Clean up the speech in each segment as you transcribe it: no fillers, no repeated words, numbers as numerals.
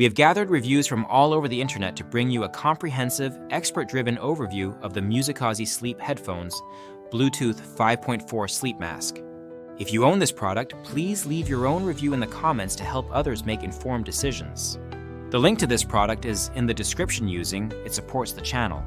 We have gathered reviews from all over the internet to bring you a comprehensive, expert-driven overview of the MUSICOZY Sleep Headphones Bluetooth 5.4 Sleep Mask. If you own this product, please leave your own review in the comments to help others make informed decisions. The link to this product is in the description using it supports the channel.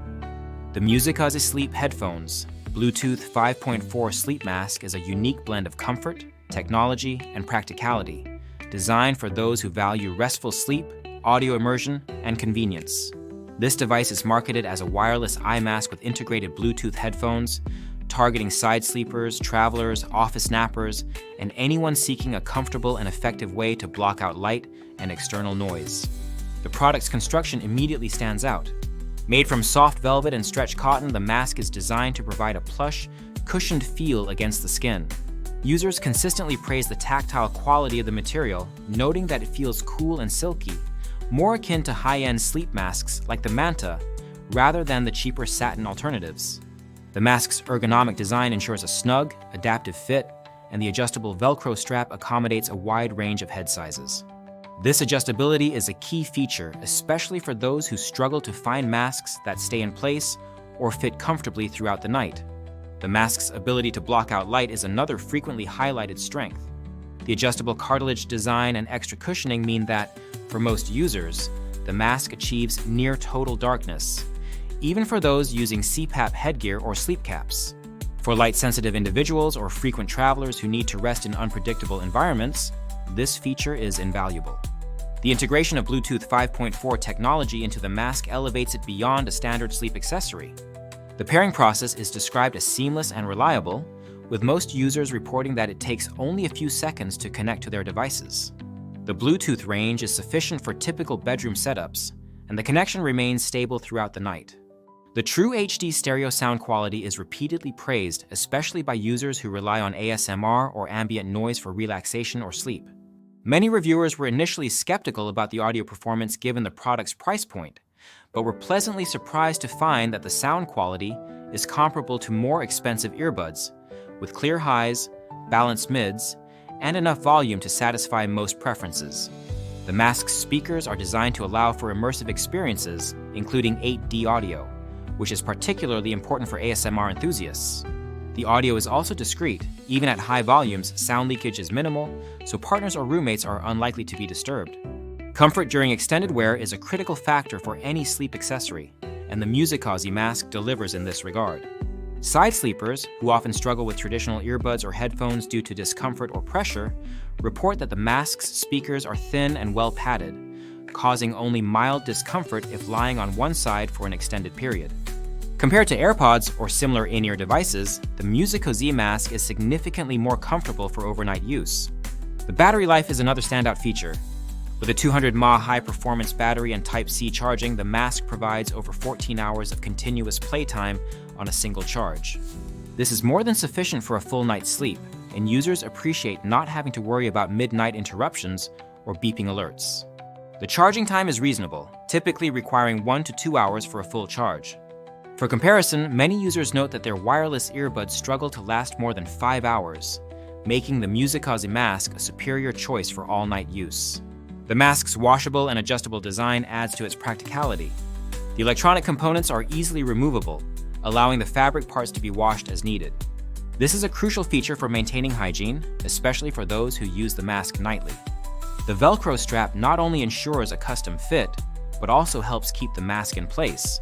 The MUSICOZY Sleep Headphones Bluetooth 5.4 Sleep Mask is a unique blend of comfort, technology, and practicality, designed for those who value restful sleep, audio immersion, and convenience. This device is marketed as a wireless eye mask with integrated Bluetooth headphones, targeting side sleepers, travelers, office nappers, and anyone seeking a comfortable and effective way to block out light and external noise. The product's construction immediately stands out. Made from soft velvet and stretch cotton, the mask is designed to provide a plush, cushioned feel against the skin. Users consistently praise the tactile quality of the material, noting that it feels cool and silky, more akin to high-end sleep masks like the Manta, rather than the cheaper satin alternatives. The mask's ergonomic design ensures a snug, adaptive fit, and the adjustable Velcro strap accommodates a wide range of head sizes. This adjustability is a key feature, especially for those who struggle to find masks that stay in place or fit comfortably throughout the night. The mask's ability to block out light is another frequently highlighted strength. The adjustable cartilage design and extra cushioning mean that, for most users, the mask achieves near total darkness, even for those using CPAP headgear or sleep caps. For light-sensitive individuals or frequent travelers who need to rest in unpredictable environments, this feature is invaluable. The integration of Bluetooth 5.4 technology into the mask elevates it beyond a standard sleep accessory. The pairing process is described as seamless and reliable, with most users reporting that it takes only a few seconds to connect to their devices. The Bluetooth range is sufficient for typical bedroom setups, and the connection remains stable throughout the night. The true HD stereo sound quality is repeatedly praised, especially by users who rely on ASMR or ambient noise for relaxation or sleep. Many reviewers were initially skeptical about the audio performance given the product's price point, but were pleasantly surprised to find that the sound quality is comparable to more expensive earbuds, with clear highs, balanced mids, and enough volume to satisfy most preferences. The mask's speakers are designed to allow for immersive experiences, including 8D audio, which is particularly important for ASMR enthusiasts. The audio is also discreet. Even at high volumes, sound leakage is minimal, so partners or roommates are unlikely to be disturbed. Comfort during extended wear is a critical factor for any sleep accessory, and the MUSICOZY mask delivers in this regard. Side sleepers, who often struggle with traditional earbuds or headphones due to discomfort or pressure, report that the mask's speakers are thin and well padded, causing only mild discomfort if lying on one side for an extended period. Compared to AirPods or similar in-ear devices, the MUSICOZY mask is significantly more comfortable for overnight use. The battery life is another standout feature. With a 200 mAh high-performance battery and Type-C charging, the mask provides over 14 hours of continuous playtime on a single charge. This is more than sufficient for a full night's sleep, and users appreciate not having to worry about midnight interruptions or beeping alerts. The charging time is reasonable, typically requiring 1 to 2 hours for a full charge. For comparison, many users note that their wireless earbuds struggle to last more than 5 hours, making the MUSICOZY mask a superior choice for all-night use. The mask's washable and adjustable design adds to its practicality. The electronic components are easily removable, allowing the fabric parts to be washed as needed. This is a crucial feature for maintaining hygiene, especially for those who use the mask nightly. The Velcro strap not only ensures a custom fit, but also helps keep the mask in place,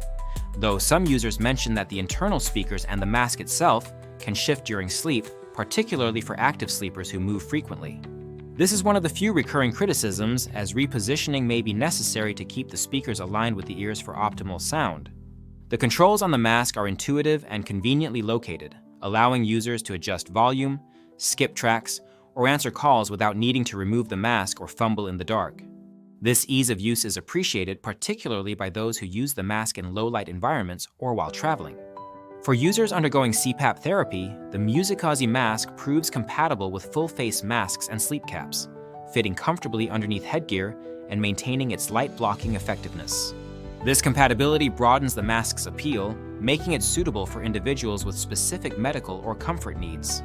though some users mention that the internal speakers and the mask itself can shift during sleep, particularly for active sleepers who move frequently. This is one of the few recurring criticisms, as repositioning may be necessary to keep the speakers aligned with the ears for optimal sound. The controls on the mask are intuitive and conveniently located, allowing users to adjust volume, skip tracks, or answer calls without needing to remove the mask or fumble in the dark. This ease of use is appreciated particularly by those who use the mask in low-light environments or while traveling. For users undergoing CPAP therapy, the MUSICOZY mask proves compatible with full-face masks and sleep caps, fitting comfortably underneath headgear and maintaining its light-blocking effectiveness. This compatibility broadens the mask's appeal, making it suitable for individuals with specific medical or comfort needs.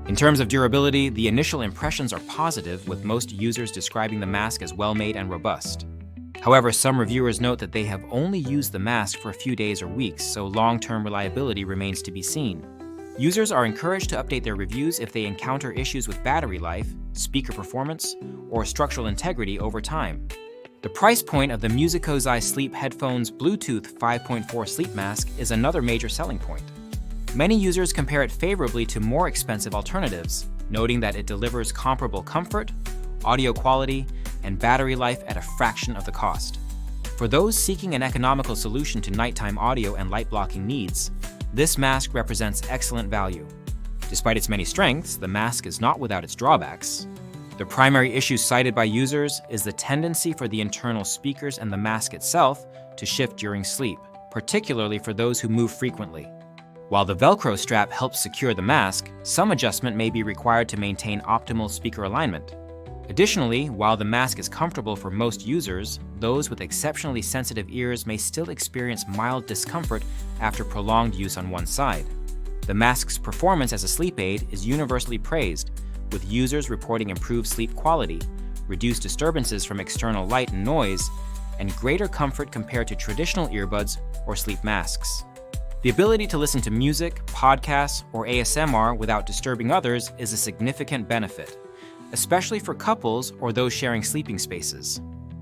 In terms of durability, the initial impressions are positive, with most users describing the mask as well-made and robust. However, some reviewers note that they have only used the mask for a few days or weeks, so long-term reliability remains to be seen. Users are encouraged to update their reviews if they encounter issues with battery life, speaker performance, or structural integrity over time. The price point of the MUSICOZY Sleep Headphones Bluetooth 5.4 Sleep Mask is another major selling point. Many users compare it favorably to more expensive alternatives, noting that it delivers comparable comfort, audio quality, and battery life at a fraction of the cost. For those seeking an economical solution to nighttime audio and light blocking needs, this mask represents excellent value. Despite its many strengths, the mask is not without its drawbacks. The primary issue cited by users is the tendency for the internal speakers and the mask itself to shift during sleep, particularly for those who move frequently. While the Velcro strap helps secure the mask, some adjustment may be required to maintain optimal speaker alignment. Additionally, while the mask is comfortable for most users, those with exceptionally sensitive ears may still experience mild discomfort after prolonged use on one side. The mask's performance as a sleep aid is universally praised, with users reporting improved sleep quality, reduced disturbances from external light and noise, and greater comfort compared to traditional earbuds or sleep masks. The ability to listen to music, podcasts, or ASMR without disturbing others is a significant benefit, especially for couples or those sharing sleeping spaces.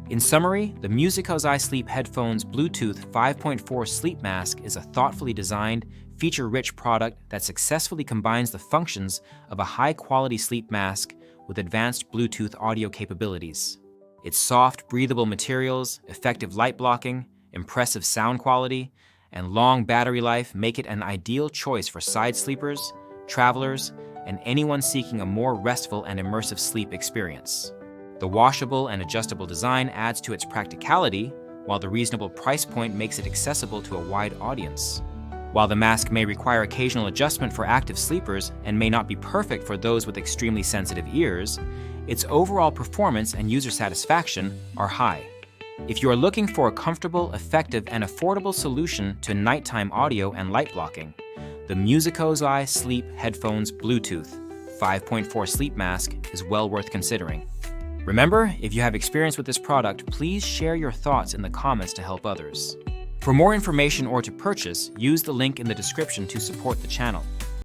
In summary, the MUSICOZY Sleep Headphones Bluetooth 5.4 Sleep Mask is a thoughtfully designed, feature-rich product that successfully combines the functions of a high-quality sleep mask with advanced Bluetooth audio capabilities. Its soft, breathable materials, effective light blocking, impressive sound quality, and long battery life make it an ideal choice for side sleepers, travelers, and anyone seeking a more restful and immersive sleep experience. The washable and adjustable design adds to its practicality, while the reasonable price point makes it accessible to a wide audience. While the mask may require occasional adjustment for active sleepers and may not be perfect for those with extremely sensitive ears, its overall performance and user satisfaction are high. If you are looking for a comfortable, effective, and affordable solution to nighttime audio and light blocking, the MUSICOZY Sleep Headphones Bluetooth 5.4 Sleep Mask is well worth considering. Remember, if you have experience with this product, please share your thoughts in the comments to help others. For more information or to purchase, use the link in the description to support the channel.